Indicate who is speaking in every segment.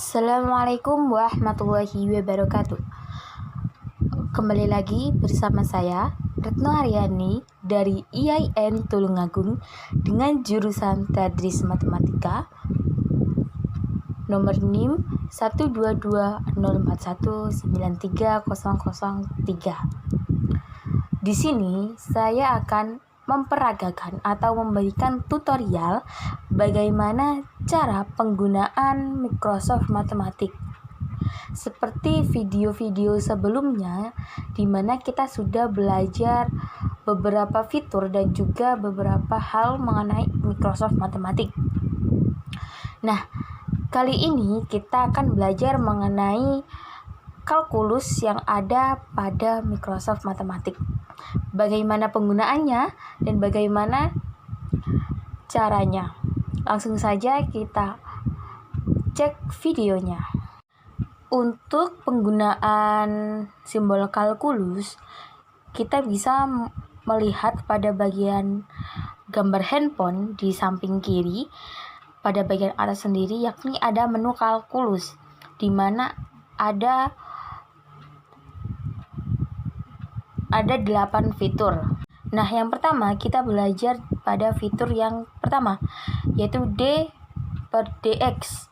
Speaker 1: Assalamualaikum warahmatullahi wabarakatuh. Kembali lagi bersama saya Retno Haryani dari IAIN Tulungagung dengan jurusan Tadris Matematika nomor NIM 12204193003. Di sini saya akan memperagakan atau memberikan tutorial bagaimana cara penggunaan Microsoft Matematik. Seperti video-video sebelumnya, di mana kita sudah belajar beberapa fitur dan juga beberapa hal mengenai Microsoft Matematik. Nah, kali ini kita akan belajar mengenai kalkulus yang ada pada Microsoft Matematik. Bagaimana penggunaannya dan bagaimana caranya. Langsung saja kita cek videonya. Untuk penggunaan simbol kalkulus, kita bisa melihat pada bagian gambar handphone di samping kiri, pada bagian atas sendiri, yakni ada menu kalkulus, di mana ada 8 fitur. Nah, yang pertama kita belajar pada fitur yang pertama, yaitu D per DX.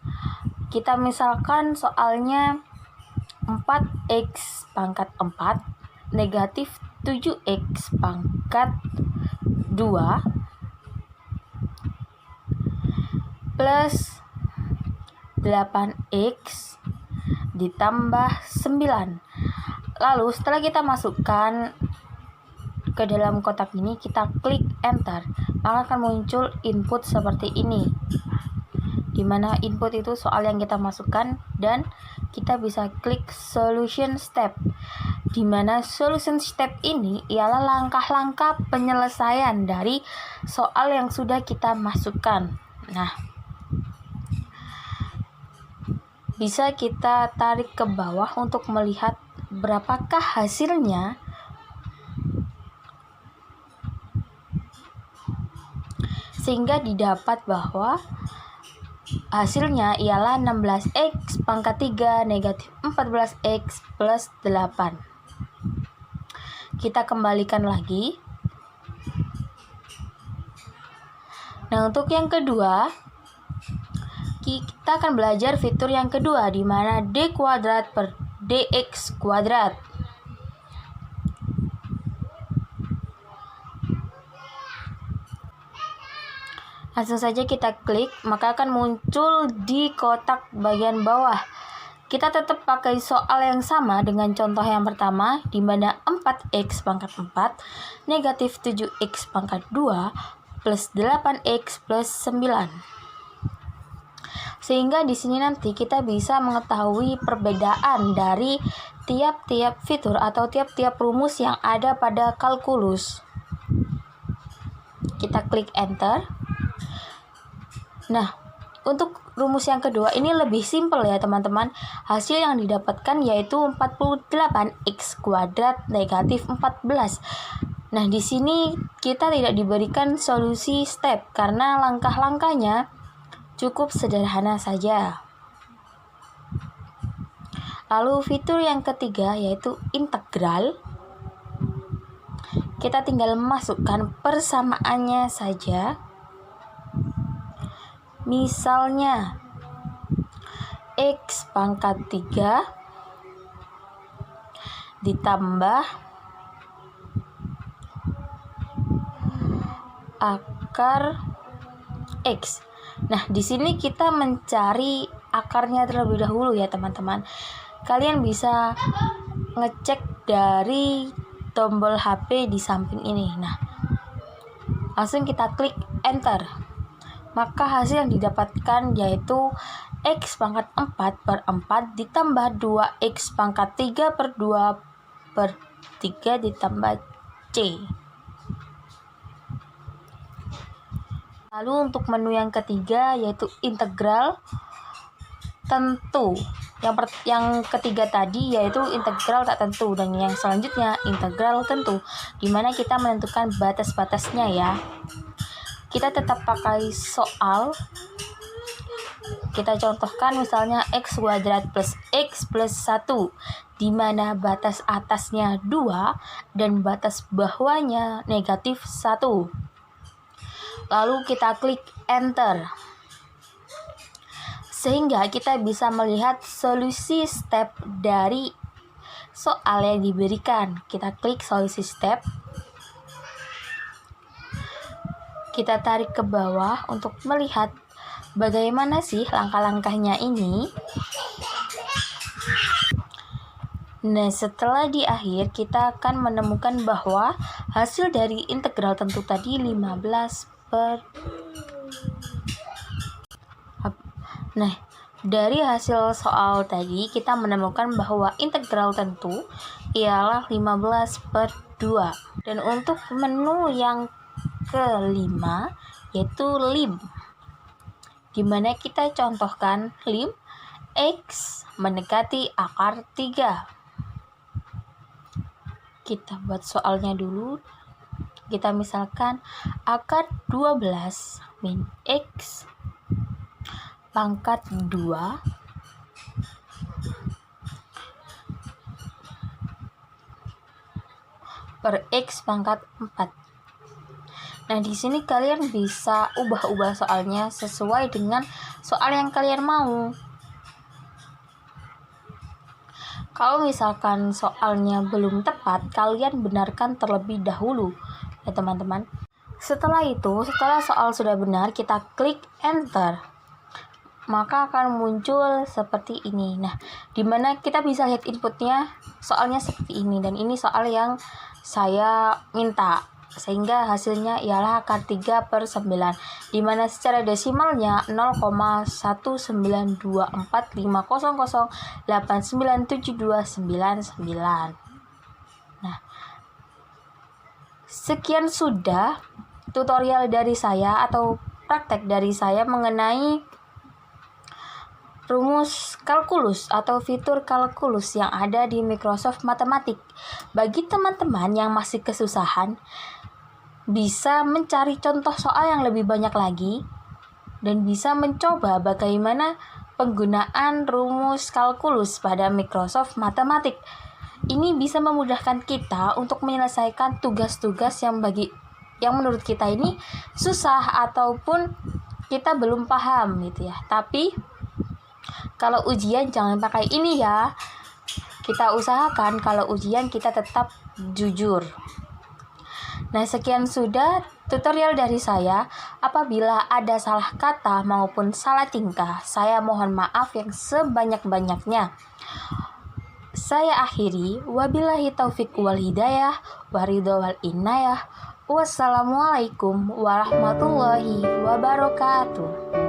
Speaker 1: Kita misalkan soalnya 4x pangkat 4 negatif 7x pangkat 2 plus 8x ditambah 9. Lalu setelah kita masukkan ke dalam kotak ini, kita klik enter, maka akan muncul input seperti ini, di mana input itu soal yang kita masukkan, dan kita bisa klik solution step, di mana solution step ini ialah langkah-langkah penyelesaian dari soal yang sudah kita masukkan. Nah, bisa kita tarik ke bawah untuk melihat berapakah hasilnya. Sehingga didapat bahwa hasilnya ialah 16x pangkat 3 negatif 14x plus 8. Kita kembalikan lagi. Nah, untuk yang kedua, kita akan belajar fitur yang kedua, di mana D kuadrat per DX kuadrat. Langsung saja kita klik, maka akan muncul di kotak bagian bawah. Kita tetap pakai soal yang sama dengan contoh yang pertama, di mana 4x pangkat 4 negatif 7x pangkat 2 plus 8x plus 9. Sehingga di sini nanti kita bisa mengetahui perbedaan dari tiap-tiap fitur atau tiap-tiap rumus yang ada pada kalkulus. Kita klik enter. Nah, untuk rumus yang kedua ini lebih simpel ya teman-teman. Hasil yang didapatkan yaitu 48x kuadrat negatif 14. Nah, di sini kita tidak diberikan solusi step karena langkah-langkahnya cukup sederhana saja. Lalu fitur yang ketiga yaitu integral. Kita tinggal masukkan persamaannya saja. Misalnya x pangkat 3 ditambah akar x. Nah, di sini kita mencari akarnya terlebih dahulu ya teman-teman. Kalian bisa ngecek dari tombol HP di samping ini. Nah, langsung kita klik enter. Maka hasil yang didapatkan yaitu x pangkat 4 per 4 ditambah 2x pangkat 3 per 2 per 3 ditambah c. Lalu untuk menu yang ketiga yaitu integral tentu. Yang ketiga tadi yaitu integral tak tentu, dan yang selanjutnya integral tentu, di mana kita menentukan batas-batasnya ya. Kita tetap pakai soal kita contohkan misalnya x kuadrat plus x plus 1, di mana batas atasnya 2 dan batas bawahnya negatif 1. Lalu kita klik enter. Sehingga kita bisa melihat solusi step dari soal yang diberikan. Kita klik solusi step. Kita tarik ke bawah untuk melihat bagaimana sih langkah-langkahnya ini. Nah, setelah di akhir kita akan menemukan bahwa hasil dari integral tentu tadi 15 per. Nah, dari hasil soal tadi kita menemukan bahwa integral tentu ialah 15 per 2. Dan untuk menu yang kelima yaitu lim, dimana kita contohkan lim x mendekati akar 3. Kita buat soalnya dulu. Kita misalkan akar 12 min x pangkat 2 per x pangkat 4. Nah, di sini kalian bisa ubah-ubah soalnya sesuai dengan soal yang kalian mau. Kalau misalkan soalnya belum tepat, kalian benarkan terlebih dahulu ya teman-teman. Setelah itu, setelah soal sudah benar, kita klik enter. Maka akan muncul seperti ini. Nah, dimana kita bisa lihat inputnya soalnya seperti ini. Dan ini soal yang saya minta. Sehingga hasilnya ialah akar 3 per 9. Dimana secara desimalnya 0,1924500897299. Nah, sekian sudah tutorial dari saya atau praktek dari saya mengenai rumus kalkulus atau fitur kalkulus yang ada di Microsoft Matematik. Bagi teman-teman yang masih kesusahan, bisa mencari contoh soal yang lebih banyak lagi dan bisa mencoba bagaimana penggunaan rumus kalkulus pada Microsoft Matematik. Ini bisa memudahkan kita untuk menyelesaikan tugas-tugas yang menurut kita ini susah ataupun kita belum paham gitu ya. Tapi kalau ujian jangan pakai ini ya. Kita usahakan kalau ujian kita tetap jujur. Nah, sekian sudah tutorial dari saya. Apabila ada salah kata maupun salah tingkah, saya mohon maaf yang sebanyak-banyaknya. Saya akhiri, wabillahi taufik wal hidayah, waridho wal inayah. Wassalamualaikum warahmatullahi wabarakatuh.